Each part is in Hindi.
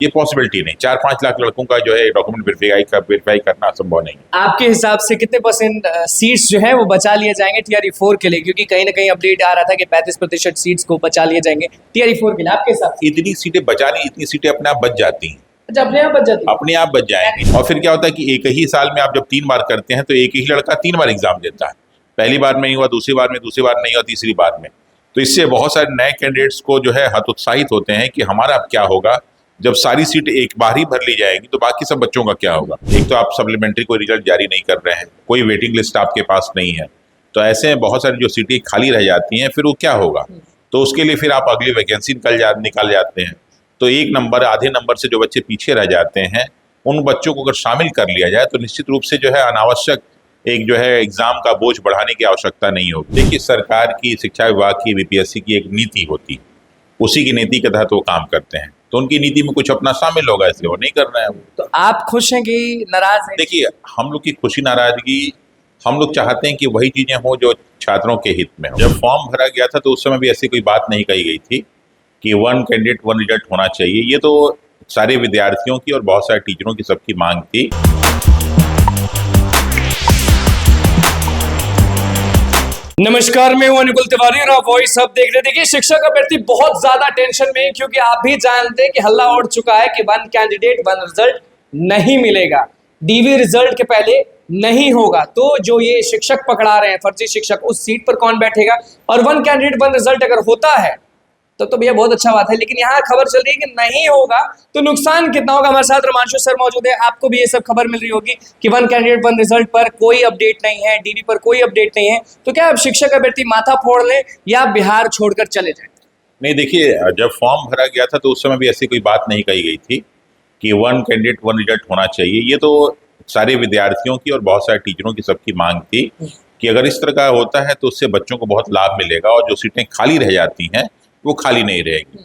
ये पॉसिबिलिटी नहीं। 4-5 लाख लड़कों का जो है डॉक्यूमेंट वेरीफाई करना असंभव नहीं है। आपके हिसाब से कितने परसेंट सीट्स जो है वो बचा लिए जाएंगे TRE-4 के लिए, क्योंकि कहीं ना कहीं अपडेट आ रहा था कि 35% सीट्स को बचा लिए जाएंगे TRE-4 के लिए, आपके हिसाब से? इतनी सीटें बचा नहीं, इतनी सीटें अपने आप बच जाती हैं, अच्छा, अपने आप बच जाती है? अपने आप बच जाएंगी। और फिर क्या होता है कि एक ही साल में आप जब 3 बार करते हैं तो एक ही लड़का 3 बार एग्जाम देता है। पहली बार में नहीं हुआ, दूसरी बार नहीं हुआ, तीसरी बार में। तो इससे बहुत सारे नए कैंडिडेट्स को जो है हतोत्साहित होते हैं कि हमारा अब क्या होगा जब सारी सीट एक बार ही भर ली जाएगी, तो बाकी सब बच्चों का क्या होगा। एक तो आप सप्लीमेंट्री कोई रिजल्ट जारी नहीं कर रहे हैं, कोई वेटिंग लिस्ट आपके पास नहीं है, तो ऐसे में बहुत सारी जो सीटें खाली रह जाती हैं, फिर वो क्या होगा। तो उसके लिए फिर आप अगली वैकेंसी निकाल जाते हैं। तो एक नंबर आधे नंबर से जो बच्चे पीछे रह जाते हैं, उन बच्चों को अगर शामिल कर लिया जाए तो निश्चित रूप से जो है अनावश्यक एक जो है एग्जाम का बोझ बढ़ाने की आवश्यकता नहीं होगी। देखिए, सरकार की, शिक्षा विभाग की, बीपीएससी की एक नीति होती है, उसी की नीति के तहत वो काम करते हैं। तो उनकी नीति में कुछ अपना शामिल होगा, इसलिए वो नहीं कर रहे हैं। तो आप खुश हैं कि नाराज हैं? देखिए, हम लोग की खुशी नाराजगी, हम लोग चाहते हैं कि वही चीजें हो जो छात्रों के हित में हो। जब फॉर्म भरा गया था तो उस समय भी ऐसी कोई बात नहीं कही गई थी कि 1 कैंडिडेट 1 रिजल्ट होना चाहिए। ये तो सारे विद्यार्थियों की और बहुत सारे टीचरों की सबकी मांग थी। नमस्कार, मैं हूं अनुकुल तिवारी और आप वॉइस हब देख रहे। देखिए, शिक्षक अभ्यर्थी बहुत ज्यादा टेंशन में, क्योंकि आप भी जानते हैं कि हल्ला उड़ चुका है कि 1 कैंडिडेट 1 रिजल्ट नहीं मिलेगा, DV रिजल्ट के पहले नहीं होगा। तो जो ये शिक्षक पकड़ा रहे हैं, फर्जी शिक्षक, उस सीट पर कौन बैठेगा? और 1 कैंडिडेट 1 रिजल्ट अगर होता है तो भैया बहुत अच्छा बात है, लेकिन यहाँ खबर चल रही है कि नहीं होगा तो नुकसान कितना होगा। हमारे साथ रोमांशु सर मौजूद है, आपको भी ये सब खबर मिल रही होगी कि 1 कैंडिडेट 1 रिजल्ट पर कोई अपडेट नहीं है, DV पर कोई अपडेट नहीं है। तो क्या अब शिक्षक अभ्यर्थी माथा फोड़ लें या बिहार छोड़कर चले जाएं? नहीं, देखिए, जब फॉर्म भरा गया था तो उस समय भी ऐसी कोई बात नहीं कही गई थी कि 1 कैंडिडेट 1 रिजल्ट होना चाहिए। ये तो सारे विद्यार्थियों की और बहुत सारे टीचरों की सबकी मांग थी कि अगर इस तरह का होता है तो उससे बच्चों को बहुत लाभ मिलेगा और जो सीटें खाली रह जाती हैं वो खाली नहीं रहेगी।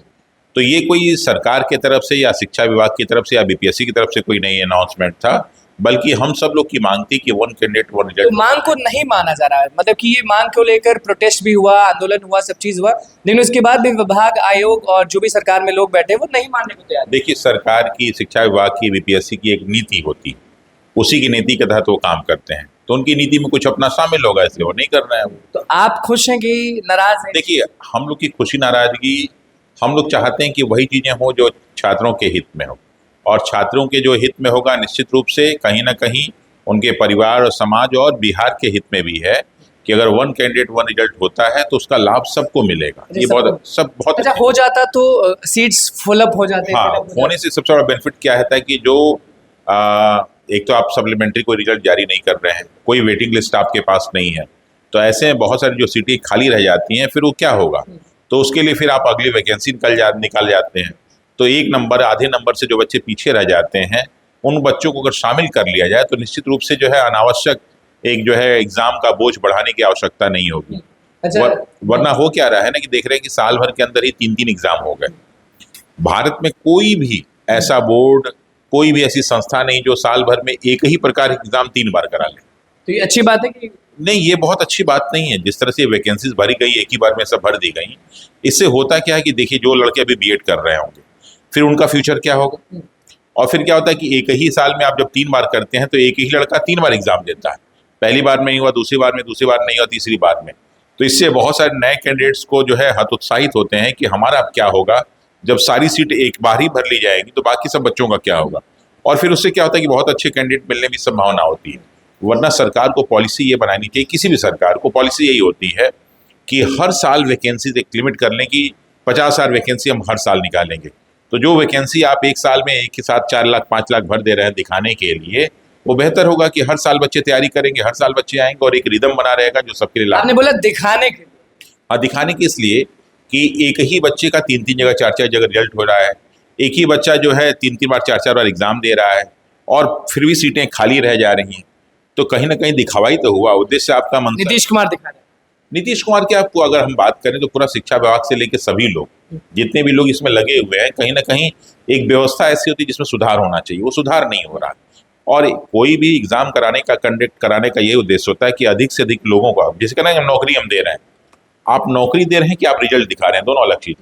तो ये कोई सरकार की तरफ से या शिक्षा विभाग की तरफ से या बीपीएससी की तरफ से कोई नई अनाउंसमेंट था, बल्कि हम सब लोग की मांग थी कि 1 कैंडिडेट 1 रिजल्ट। तो मांग को नहीं माना जा रहा है, मतलब कि ये मांग को लेकर प्रोटेस्ट भी हुआ, आंदोलन हुआ, सब चीज हुआ, लेकिन उसके बाद भी विभाग, आयोग और जो भी सरकार में लोग बैठे वो नहीं मानने को तैयार। देखिए, सरकार की, शिक्षा विभाग की, बीपीएससी की एक नीति होती है, उसी की नीति के तहत वो काम करते हैं। तो उनकी नीति में कुछ अपना शामिल होगा, इसलिए वो नहीं कर रहे हैं। तो आप खुश हैं कि नाराज हैं? देखिए, हम लोग की खुशी नाराजगी, हम लोग चाहते हैं कि वही चीजें हो जो छात्रों के हित में हो, और छात्रों के जो हित में होगा निश्चित रूप से कहीं ना कहीं उनके परिवार और समाज और बिहार के हित में भी है कि अगर 1 कैंडिडेट 1 रिजल्ट होता है तो उसका लाभ सबको मिलेगा। ये बहुत अच्छा हो जाता तो सीट्स फुल अप हो जाते हैं। हाँ, होने से सबसे बड़ा बेनिफिट क्या है कि जो एक तो आप सप्लीमेंट्री कोई रिजल्ट जारी नहीं कर रहे हैं, कोई वेटिंग लिस्ट आपके पास नहीं है, तो ऐसे में बहुत सारी जो सीटें खाली रह जाती हैं, फिर वो क्या होगा। तो उसके लिए फिर आप अगली वैकेंसी निकाल जाते हैं। तो एक नंबर आधे नंबर से जो बच्चे पीछे रह जाते हैं, उन बच्चों को अगर शामिल कर लिया जाए तो निश्चित रूप से जो है अनावश्यक एक जो है एग्जाम का बोझ बढ़ाने की आवश्यकता नहीं होगी। अच्छा, वरना हो क्या रहा है ना कि देख रहे हैं कि साल भर के अंदर ही 3-3 एग्जाम हो गए। भारत में कोई भी ऐसा बोर्ड, कोई भी ऐसी संस्था नहीं जो साल भर में एक ही प्रकार के एग्जाम 3 बार करा ले। तो ये अच्छी बात है कि नहीं, ये बहुत अच्छी बात नहीं है। जिस तरह से वैकेंसीज भरी गई, एक ही बार में सब भर दी गई, इससे होता क्या है कि देखिए, जो लड़के अभी बीएड कर रहे होंगे, फिर उनका फ्यूचर क्या होगा। और फिर क्या होता है कि एक ही साल में आप जब 3 बार करते हैं तो एक ही लड़का 3 बार एग्जाम देता है। पहली बार में नहीं हुआ, दूसरी बार नहीं हुआ, तीसरी बार में। तो इससे बहुत सारे नए कैंडिडेट्स को जो है हतोत्साहित होते हैं कि हमारा अब क्या होगा जब सारी सीट एक बार ही भर ली जाएगी, तो बाकी सब बच्चों का क्या होगा। और फिर उससे क्या होता है कि बहुत अच्छे कैंडिडेट मिलने की संभावना होती है। वरना सरकार को पॉलिसी ये बनानी चाहिए, किसी भी सरकार को पॉलिसी यही होती है कि हर साल वैकेंसीज एक लिमिट कर लें कि 50,000 वैकेंसी हम हर साल निकालेंगे। तो जो वैकेंसी आप एक साल में एक के साथ 4 लाख 5 लाख भर दे रहे हैं दिखाने के लिए, वो बेहतर होगा कि हर साल बच्चे तैयारी करेंगे, हर साल बच्चे आएंगे और एक रिदम बना रहेगा जो सबके लिए लाभ। आपने बोला दिखाने के, हाँ, दिखाने के इसलिए कि एक ही बच्चे का 3-3 जगह 4-4 जगह रिजल्ट हो रहा है, एक ही बच्चा जो है 3-3 बार 4-4 बार एग्जाम दे रहा है और फिर भी सीटें खाली रह जा रही हैं। तो कहीं ना कहीं दिखावाई तो हुआ, उद्देश्य आपका मन। नीतीश कुमार दिखा रहे हैं। नीतीश कुमार के आपको अगर हम बात करें तो पूरा शिक्षा विभाग से लेकर सभी लोग, जितने भी लोग इसमें लगे हुए हैं, कहीं ना कहीं एक व्यवस्था ऐसी होती है जिसमें सुधार होना चाहिए, वो सुधार नहीं हो रहा। और कोई भी एग्जाम कंडक्ट कराने का यही उद्देश्य होता है कि अधिक से अधिक लोगों को, जिसके ना नौकरी हम दे रहे हैं, आप नौकरी दे रहे हैं कि आप रिजल्ट दिखा रहे हैं, दोनों अलग चीज।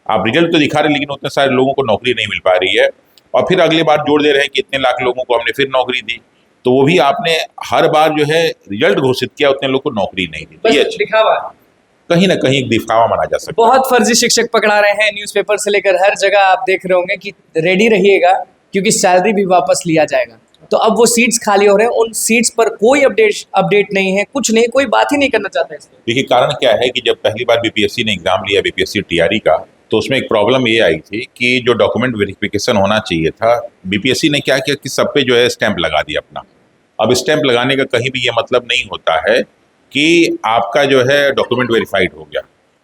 आप रिजल्ट तो दिखा रहे हैं लेकिन उतने सारे लोगों को नौकरी नहीं मिल पा रही है। और फिर अगली बार जोड़ दे रहे हैं कि इतने लाख लोगों को हमने फिर नौकरी दी, तो वो भी आपने हर बार जो है रिजल्ट घोषित किया, उतने लोग को नौकरी नहीं दी। ये दिखावा कहीं ना कहीं एक दिखावा माना जा सकता है। बहुत फर्जी शिक्षक पकड़ा रहे हैं, न्यूज़पेपर से लेकर हर जगह आप देख रहे होंगे कि रेडी रहिएगा क्योंकि सैलरी भी वापस लिया जाएगा। तो अब वो सीट्स खाली हो रहे हैं, उन सीट्स पर कोई अपडेट नहीं है, कुछ नहीं, कोई बात ही नहीं करना चाहता है इस पर। देखिए कारण क्या है कि जब पहली बार बीपीएससी ने एग्जाम लिया, बीपीएससी टीआरई का, तो उसमें एक प्रॉब्लम ये आई थी कि जो डॉक्यूमेंट वेरिफिकेशन होना चाहिए था, बीपीएससी ने क्या किया कि सब पे जो है स्टैंप लगा दिया अपना। अब स्टैंप लगाने का कहीं भी ये मतलब नहीं होता है कि आपका जो है डॉक्यूमेंट वेरीफाइड हो गया।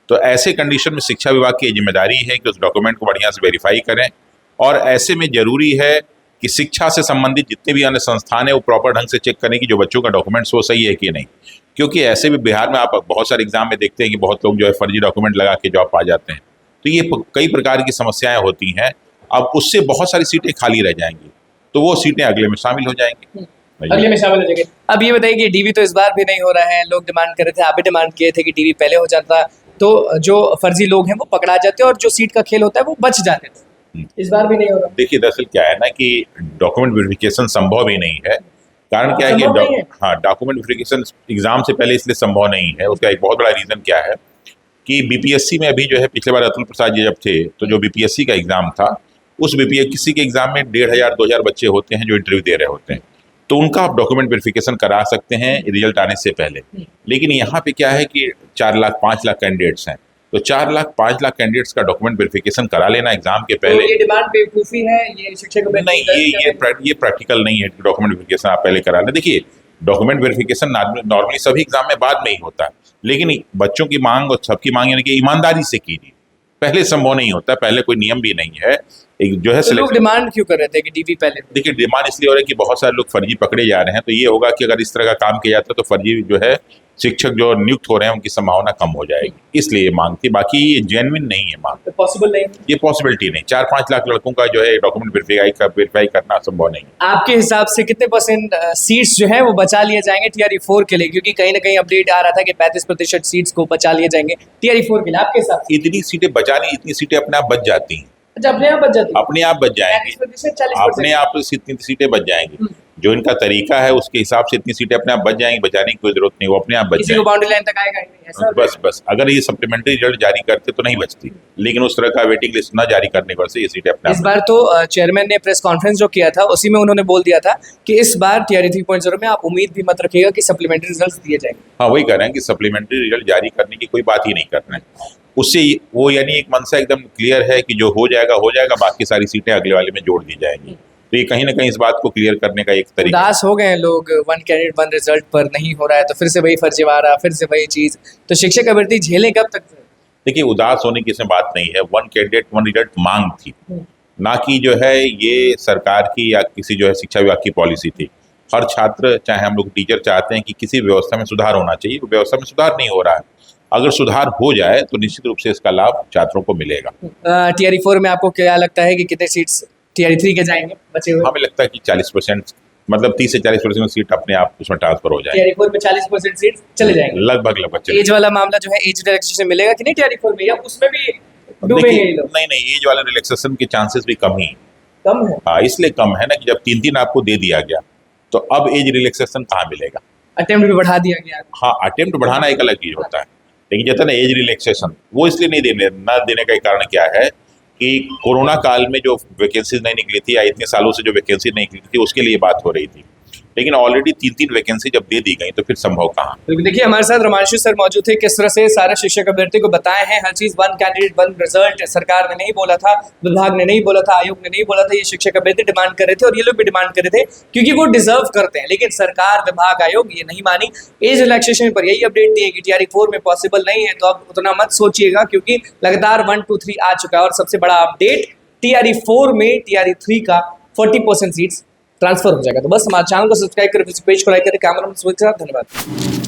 तो ऐसे कंडीशन में शिक्षा विभाग की जिम्मेदारी है कि उस डॉक्यूमेंट को बढ़िया से वेरीफाई करें, और ऐसे में जरूरी है कि शिक्षा से संबंधित जितने भी अन्य संस्थान है वो प्रॉपर ढंग से चेक करें कि जो बच्चों का डॉक्यूमेंट्स वो सही है कि नहीं। क्योंकि ऐसे भी बिहार में आप बहुत सारे एग्जाम में देखते हैं कि बहुत लोग जो है फर्जी डॉक्यूमेंट लगा के जॉब पा जाते हैं। तो ये कई प्रकार की समस्याएं होती हैं। अब उससे बहुत सारी सीटें खाली रह जाएंगी, तो वो सीटें अगले में शामिल हो जाएंगी, अगले में शामिल हो जाएंगे। अब ये बताइए कि डीवी तो इस बार भी नहीं हो रहा है, लोग डिमांड कर रहे थे, आप भी डिमांड किए थे कि डीवी पहले हो जाता तो जो फर्जी लोग हैं वो पकड़ा जाते और जो सीट का खेल होता है वो बच जाते थे। इस बार भी नहीं हो रहा। देखिए दरअसल क्या है ना कि डॉक्यूमेंट वेरिफिकेशन संभव ही नहीं है। कारण क्या है कि डॉक्यूमेंट वेरिफिकेशन एग्जाम से पहले इसलिए संभव नहीं है। उसका एक बहुत बड़ा रीजन क्या है कि बीपीएससी में अभी जो है पिछले बार अतुल प्रसाद जी जब थे, तो जो बीपीएससी का एग्जाम था, उस बीपीएससी के एग्जाम में 1500-2000 बच्चे होते हैं जो इंटरव्यू दे रहे होते हैं, तो उनका आप डॉक्यूमेंट वेरिफिकेशन करा सकते हैं रिजल्ट आने से पहले। लेकिन यहाँ पे क्या है कि 4 लाख 5 लाख कैंडिडेट्स हैं, तो 4 लाख 5 लाख कैंडिडेट्स का डॉक्यूमेंट वेरिफिकेशन करा लेना एग्जाम के पहले। तो ये डिमांड बेवकूफी है, ये शिक्षक नहीं, ये प्रैक्टिकल नहीं है। डॉक्यूमेंट वेरिफिकेशन आप पहले करा लें। देखिए डॉक्यूमेंट वेरिफिकेशन नॉर्मली सभी एग्जाम में बाद में ही होता है, लेकिन बच्चों की मांग और सबकी मांग यानी कि ईमानदारी से कीजिए, पहले संभव नहीं होता, पहले कोई नियम भी नहीं है। एक जो है तो लोग डिमांड क्यों कर रहे थे कि डीवी पहले? देखिए डिमांड इसलिए हो रहा है कि बहुत सारे लोग फर्जी पकड़े जा रहे हैं, तो ये होगा कि अगर इस तरह का काम किया जाता है तो फर्जी जो है शिक्षक जो नियुक्त हो रहे हैं उनकी संभावना कम हो जाएगी, इसलिए ये मांग थी। बाकी ये जेन्युइन नहीं है मांग, तो पॉसिबल नहीं, ये पॉसिबिलिटी नहीं। 4-5 लाख लड़कों का जो है डॉक्यूमेंट वेरीफाई करना संभव नहीं। आपके हिसाब से कितने % सीट्स जो है वो बचा लिए जाएंगे टीआरई 4 के लिए? क्योंकि कहीं ना कहीं अपडेट आ रहा था कि 35% सीट्स को बचा लिए जाएंगे टीआरई 4 के लिए, आपके हिसाब से? इतनी सीटें बचानी, इतनी सीटें अपने आप बच जाती हैं। अच्छा, अपने आप बच जाती है? अपने आप बच जाएंगी, 40%? अपने आप इतनी सीटें बच जाएंगी। जो इनका तरीका है उसके हिसाब से इतनी सीटें अपने आप बच जाएंगी, बचाने की कोई जरूरत नहीं, वो अपने आप बच किसी को बाउंड्री लाइन तक आएगा ही नहीं, ऐसा? बस अगर ये सप्लीमेंट्री रिजल्ट जारी करते तो नहीं बचती, लेकिन उस तरह का वेटिंग लिस्ट ना जारी करने पर से ये सीटें अपने आप। इस बार तो चेयरमैन ने प्रेस कॉन्फ्रेंस जो किया था उसी में उन्होंने बोल दिया था कि इस बार टीआरई 3.0 में आप उम्मीद भी मत रखिएगा कि सप्लीमेंट्री रिजल्ट्स दिए जाएंगे। हाँ, वही कह रहे हैं कि सप्लीमेंट्री रिजल्ट जारी करने की कोई बात ही नहीं कर रहे हैं। उससे वो यानी एक मनसा एकदम क्लियर है कि जो हो जाएगा, बाकी सारी सीटें अगले वाले में जोड़ दी जाएंगी। तो ये कहीं ना कहीं इस बात को क्लियर करने का एक तरीका। उदास हो गए हैं लोग, 1 कैंडिडेट 1 रिजल्ट पर नहीं हो रहा है तो फिर से वही फर्जीवाड़ा, फिर से वही चीज, तो शिक्षक अभ्यर्थी झेलें कब तक? देखिए उदास होने की इसमें बात नहीं है। 1 कैंडिडेट 1 रिजल्ट मांग थी, ना कि जो है ये सरकार की या किसी जो है शिक्षा विभाग की पॉलिसी थी। हर छात्र, चाहे हम लोग टीचर, चाहते हैं कि किसी व्यवस्था में सुधार होना चाहिए, व्यवस्था में सुधार नहीं हो रहा है। अगर सुधार हो जाए तो निश्चित रूप से इसका लाभ छात्रों को मिलेगा। टीआरई 4 में आपको क्या लगता है कि कितने सीट्स टीआरई 3 के जाएंगे बचे हुए? हमें लगता है कि 40%, मतलब 30 से 40% सीट अपने आप उसमें ट्रांसफर हो जाए। टीआरई 4 में 40% सीट चले जाएंगे लगभग एज वाला मामला जो है, एज रिलैक्सेशन मिलेगा कि नहीं टीआरई 4 में, या उसमें भी डूबेंगे ये लोग? नहीं, एज वाले रिलैक्सेशन के चांसेस भी कम ही कम है। हाँ, इसलिए कम है ना कि जब 3 आपको दे दिया गया तो अब एज रिलैक्सेशन कहाँ मिलेगा? अटेम्प्ट भी बढ़ा दिया गया। हाँ, अटेम्प्ट बढ़ाना एक अलग चीज होता है, लेकिन जैसे ना एज रिलैक्सेशन वो इसलिए नहीं देने का कारण क्या है कि कोरोना काल में जो वैकेंसीज नहीं निकली थी, या इतने सालों से जो वैकेंसी नहीं निकली थी, उसके लिए बात हो रही थी। लेकिन ऑलरेडी 3 वैकेंसी जब दे दी गई तो फिर संभव कहाँ। तो देखिए हमारे साथ रोमांशु सर मौजूद थे, किस तरह से सारे शिक्षक अभ्यर्थी को बताए हैं हर चीज। 1 कैंडिडेट 1 रिजल्ट सरकार ने नहीं बोला था, विभाग ने नहीं बोला था, आयोग ने नहीं बोला था, ये शिक्षक अभ्यर्थी डिमांड कर रहे थे और ये लोग भी डिमांड कर रहे थे क्योंकि वो डिजर्व करते हैं। लेकिन सरकार, विभाग, आयोग ये नहीं मानी। एज रिलैक्सेशन पर यही अपडेट दी है कि टीआरई 4 में पॉसिबल नहीं है, तो अब उतना मत सोचिएगा क्योंकि लगातार 1, 2, 3 आ चुका है। और सबसे बड़ा अपडेट, टीआरई 4 में टीआरई 3 का 40% सीट्स ट्रांसफर हो जाएगा। तो बस हमारे चैनल को सब्सक्राइब करें, पेज को लाइक करें। कैमरा में धन्यवाद।